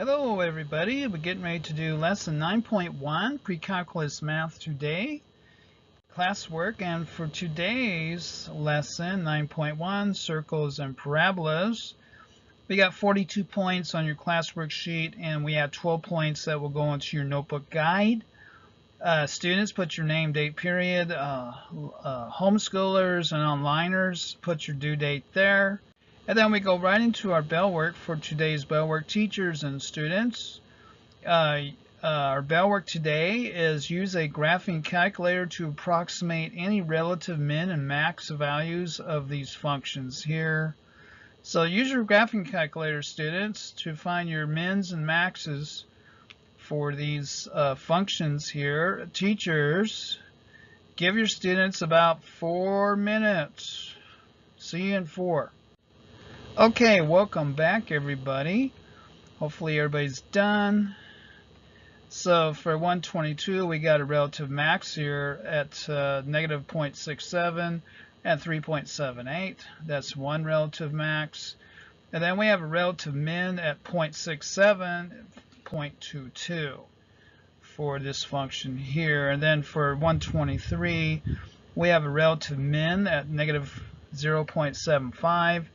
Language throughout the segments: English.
Hello everybody, we're getting ready to do lesson 9.1, pre-calculus math today, classwork, and for today's lesson 9.1, circles and parabolas, we got 42 points on your classwork sheet and we have 12 points that will go into your notebook guide. Students, put your name, date, period. Homeschoolers and onliners, put your due date there. And then we go right into our bell work for today's bell work, teachers and students. Our bell work today is use a graphing calculator to approximate any relative min and max values of these functions here. So use your graphing calculator, students, to find your mins and maxes for these functions here. Teachers, give your students about 4 minutes. See you in 4. Okay, welcome back everybody. Hopefully everybody's done. So for 122 we got a relative max here at negative 0.67 and 3.78. That's one relative max. And then we have a relative min at 0.67, 0.22 for this function here. And then for 123 we have a relative min at negative 0.75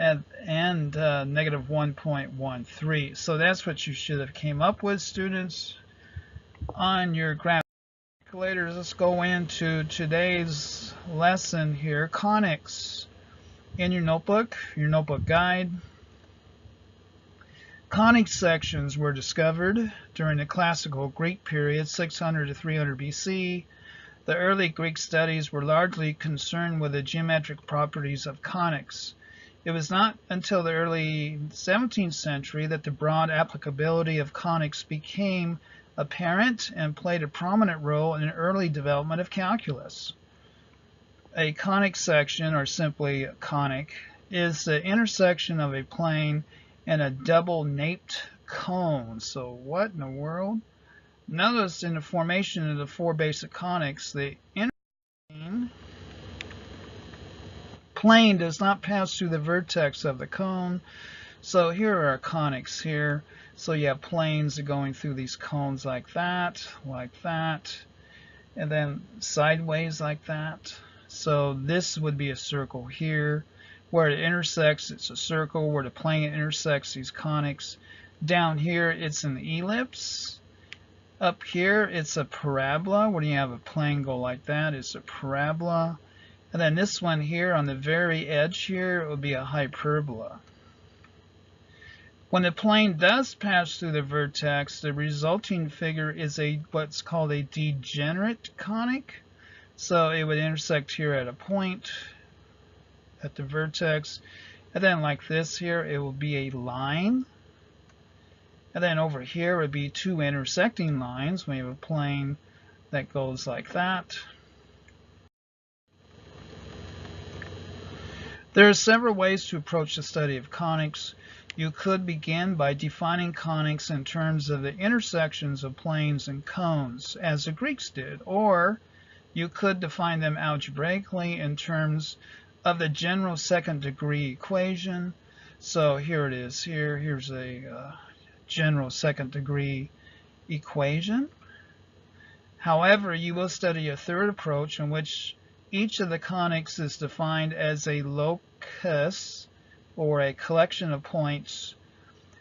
and negative 1.13. So that's what you should have came up with, students, on your graph calculators. Let's go into today's lesson here, conics. In your notebook guide. Conic sections were discovered during the classical Greek period, 600 to 300 BC. The early Greek studies were largely concerned with the geometric properties of conics. It was not until the early 17th century that the broad applicability of conics became apparent and played a prominent role in the early development of calculus. A conic section, or simply a conic, is the intersection of a plane and a double-naped cone. So what in the world? Notice in the formation of the four basic conics, the inner plane does not pass through the vertex of the cone. So here are our conics here. So you have planes going through these cones like that, and then sideways like that. So this would be a circle here. Where it intersects, it's a circle. Where the plane intersects these conics. Down here, it's an ellipse. Up here, it's a parabola. When you have a plane go like that, it's a parabola. And then this one here on the very edge here, it would be a hyperbola. When the plane does pass through the vertex, the resulting figure is what's called a degenerate conic. So it would intersect here at a point at the vertex. And then like this here, it will be a line. And then over here would be two intersecting lines. We have a plane that goes like that. There are several ways to approach the study of conics. You could begin by defining conics in terms of the intersections of planes and cones, as the Greeks did, or you could define them algebraically in terms of the general second degree equation. So here it is. Here's a general second degree equation. However, you will study a third approach in which each of the conics is defined as a locus, or a collection of points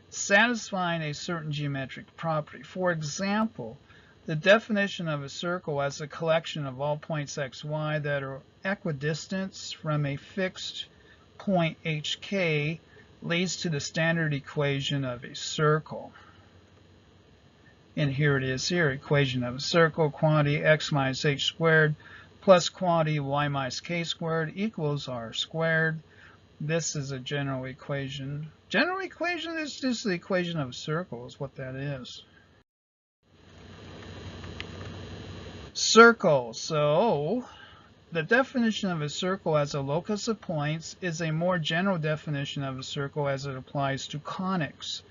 satisfying a certain geometric property. For example, the definition of a circle as a collection of all points x, y that are equidistant from a fixed point hk leads to the standard equation of a circle. And here it is here, equation of a circle, quantity x minus h squared plus quantity y minus k squared equals r squared. This is a general equation. General equation is just the equation of a circle, is what that is. Circle. So the definition of a circle as a locus of points is a more general definition of a circle as it applies to conics.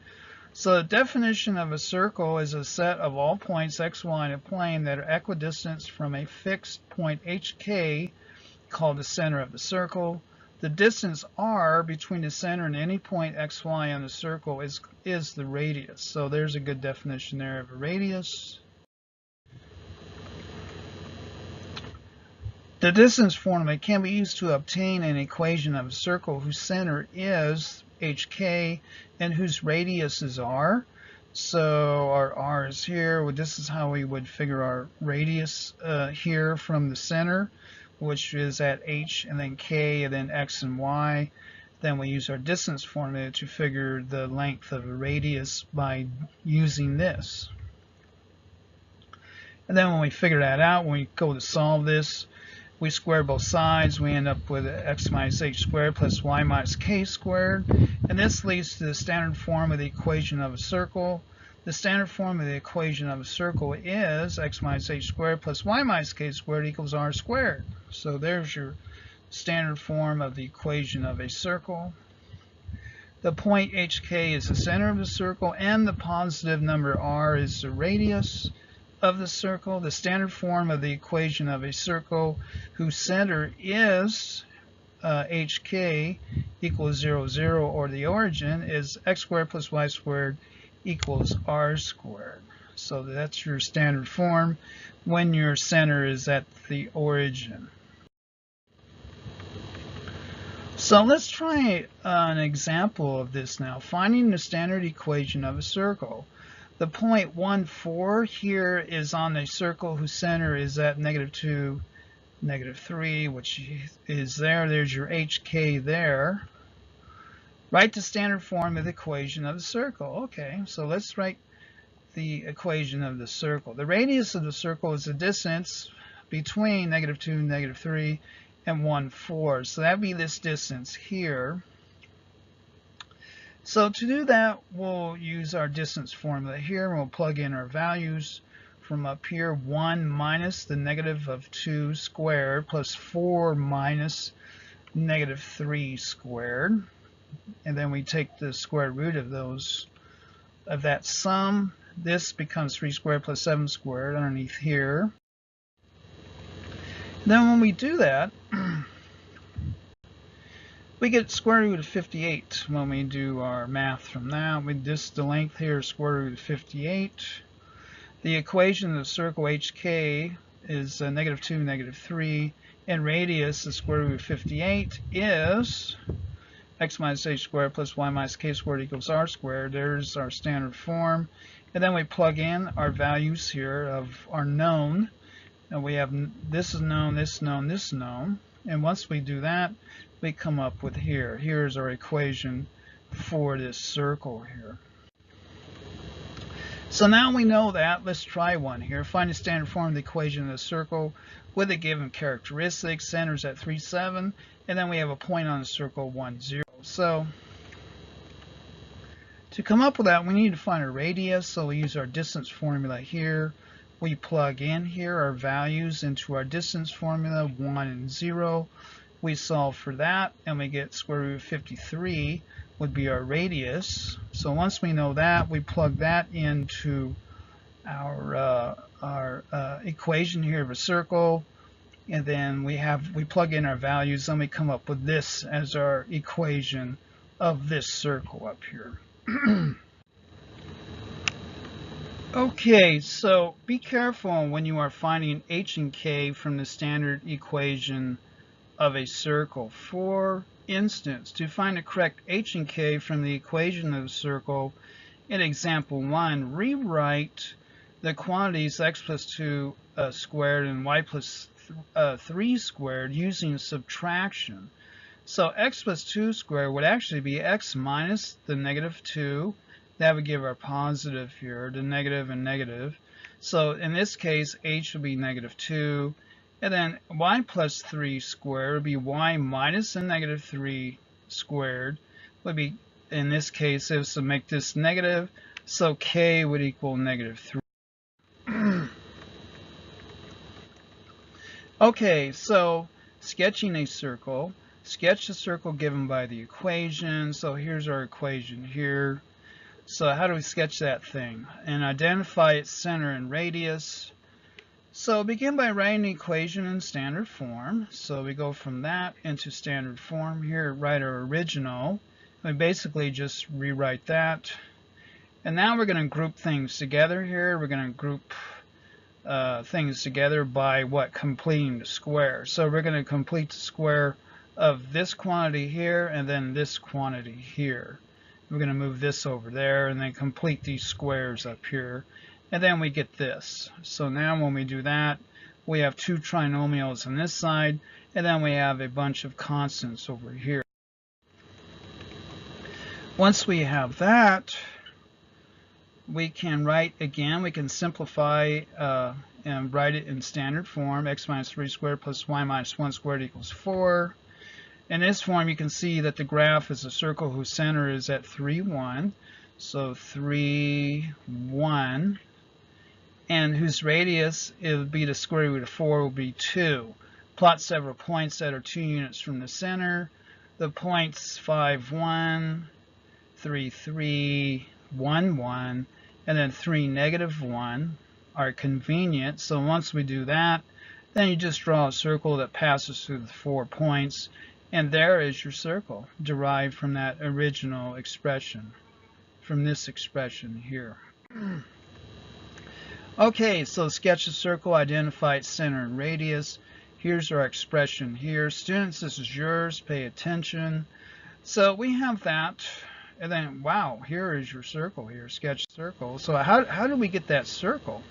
So the definition of a circle is a set of all points x, y in a plane that are equidistant from a fixed point hk, called the center of the circle. the distance r between the center and any point xy on the circle is the radius. So there's a good definition there of a radius. The distance formula can be used to obtain an equation of a circle whose center is hk and whose radius is r. So our r is here. Well, this is how we would figure our radius here from the center, which is at h and then k and then x and y. Then we use our distance formula to figure the length of a radius by using this. And then when we figure that out, when we go to solve this, we square both sides. We end up with x minus h squared plus y minus k squared. And this leads to the standard form of the equation of a circle. The standard form of the equation of a circle is x minus h squared plus y minus k squared equals r squared. So there's your standard form of the equation of a circle. The point hk is the center of the circle, and the positive number r is the radius of the circle. The standard form of the equation of a circle whose center is hk equals 0, 0, or the origin is x squared plus y squared equals r squared. So that's your standard form when your center is at the origin. So let's try an example of this now. Finding the standard equation of a circle. The point 1, 4 here is on a circle whose center is at -2, -3, which is there. There's your hk there. Write the standard form of the equation of the circle. Okay, so let's write the equation of the circle. The radius of the circle is the distance between -2, -3, and 1, 4. So that would be this distance here. So to do that, we'll use our distance formula here, and we'll plug in our values from up here. 1 minus the negative of 2 squared plus 4 minus -3 squared. And then we take the square root of that sum. This becomes 3 squared plus 7 squared underneath here. Then when we do that, we get square root of 58 when we do our math from that. The length here is square root of 58. The equation of the circle hk is -2, -3, and radius, the square root of 58, is x minus h squared plus y minus k squared equals r squared. There's our standard form. And then we plug in our values here of our known. And we have this is known, this known, this known. And once we do that, we come up with here. Here's our equation for this circle here. So now we know that. Let's try one here. Find the standard form of the equation of the circle with the given characteristics. Center's at 3, 7. And then we have a point on the circle 1, 0. So to come up with that, we need to find a radius. So we use our distance formula here. We plug in here our values into our distance formula, 1 and 0. We solve for that, and we get square root of 53 would be our radius. So once we know that, we plug that into our equation here of a circle, and then we plug in our values, and we come up with this as our equation of this circle up here. Okay, so be careful when you are finding h and k from the standard equation of a circle. For instance, to find the correct h and k from the equation of a circle, in example 1, rewrite the quantities x plus 2 squared and y plus 3 squared using subtraction. So x plus 2 squared would actually be x minus the -2. That would give our positive here, the negative and negative. So in this case, h would be -2. And then y plus 3 squared would be y minus the -3 squared. Would be, in this case, it was to make this negative. So k would equal -3. Okay, so sketching a circle. Sketch the circle given by the equation. So here's our equation here. So how do we sketch that thing? And identify its center and radius. So begin by writing the equation in standard form. So we go from that into standard form here, write our original. We basically just rewrite that. And now we're going to group things together here. We're going to group things together by what? Completing the square. So we're going to complete the square of this quantity here and then this quantity here. We're going to move this over there and then complete these squares up here. And then we get this. So now when we do that, we have two trinomials on this side, and then we have a bunch of constants over here. Once we have that, we can write again, we can simplify and write it in standard form. X minus 3 squared plus y minus 1 squared equals 4. In this form, you can see that the graph is a circle whose center is at 3, 1. So 3, 1. And whose radius, it would be the square root of 4, will be 2. Plot several points that are 2 units from the center. The points 5, 1, 3, 3, 1, 1, and then 3, negative 1 are convenient. So once we do that, then you just draw a circle that passes through the 4 points. And there is your circle, derived from that original expression, from this expression here. Okay, so sketch the circle, identify its center and radius. Here's our expression here. Students, this is yours. Pay attention. So we have that. And then, wow, here is your circle here. Sketch circle. So how do we get that circle?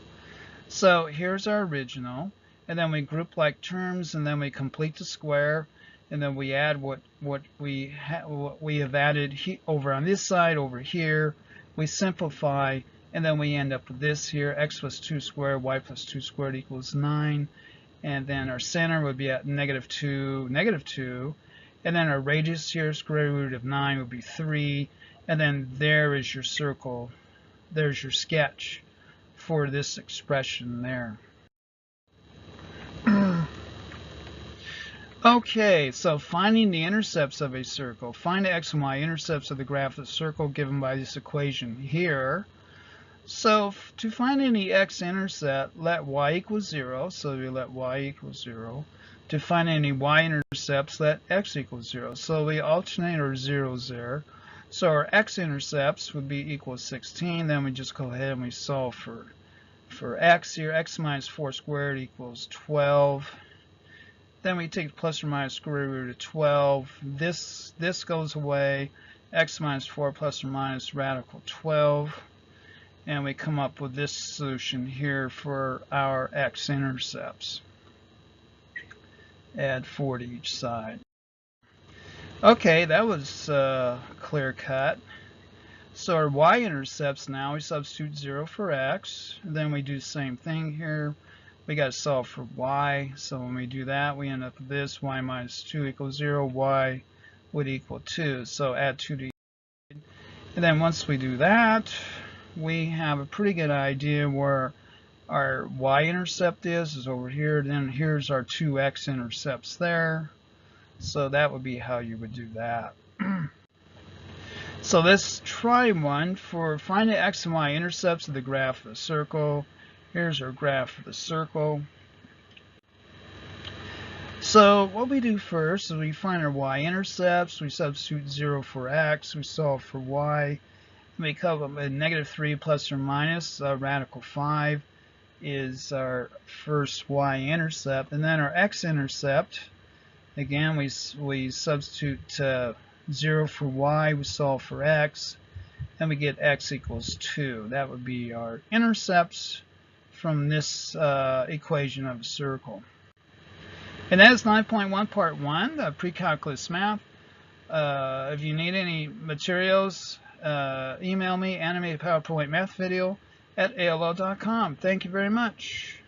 So here's our original. And then we group like terms, and then we complete the square. And then we add what we have added over on this side, over here. We simplify. And then we end up with this here, x plus 2 squared, y plus 2 squared equals 9. And then our center would be at negative 2, negative 2. And then our radius here, square root of 9, would be 3. And then there is your circle. There's your sketch for this expression there. Okay, so finding the intercepts of a circle. Find the x and y intercepts of the graph of the circle given by this equation here. So to find any x-intercept, let y equal 0. So we let y equal 0. To find any y-intercepts, let x equal 0. So we alternate our zeros there. So our x-intercepts would be equal 16. Then we just go ahead and we solve for x here. X minus 4 squared equals 12. Then we take plus or minus square root of 12. This goes away. X minus 4 plus or minus radical 12. And we come up with this solution here for our x-intercepts. Add 4 to each side. Okay, that was clear cut. So our y-intercepts now, we substitute 0 for x. Then we do the same thing here. We got to solve for y. So when we do that, we end up with this. Y minus 2 equals 0. Y would equal 2. So add 2 to each side. And then once we do that, we have a pretty good idea where our y-intercept is over here. Then here's our two x-intercepts there. So that would be how you would do that. So let's try one for find the x and y-intercepts of the graph of the circle. Here's our graph of the circle. So what we do first is we find our y-intercepts. We substitute 0 for x. We solve for y. We come up with negative 3 plus or minus radical 5 is our first y-intercept. And then our x-intercept, again, we substitute 0 for y. We solve for x. And we get x equals 2. That would be our intercepts from this equation of a circle. And that is 9.1 part 1, pre-calculus math. If you need any materials, email me, animatedpowerpointmathvideo@aol.com. Thank you very much.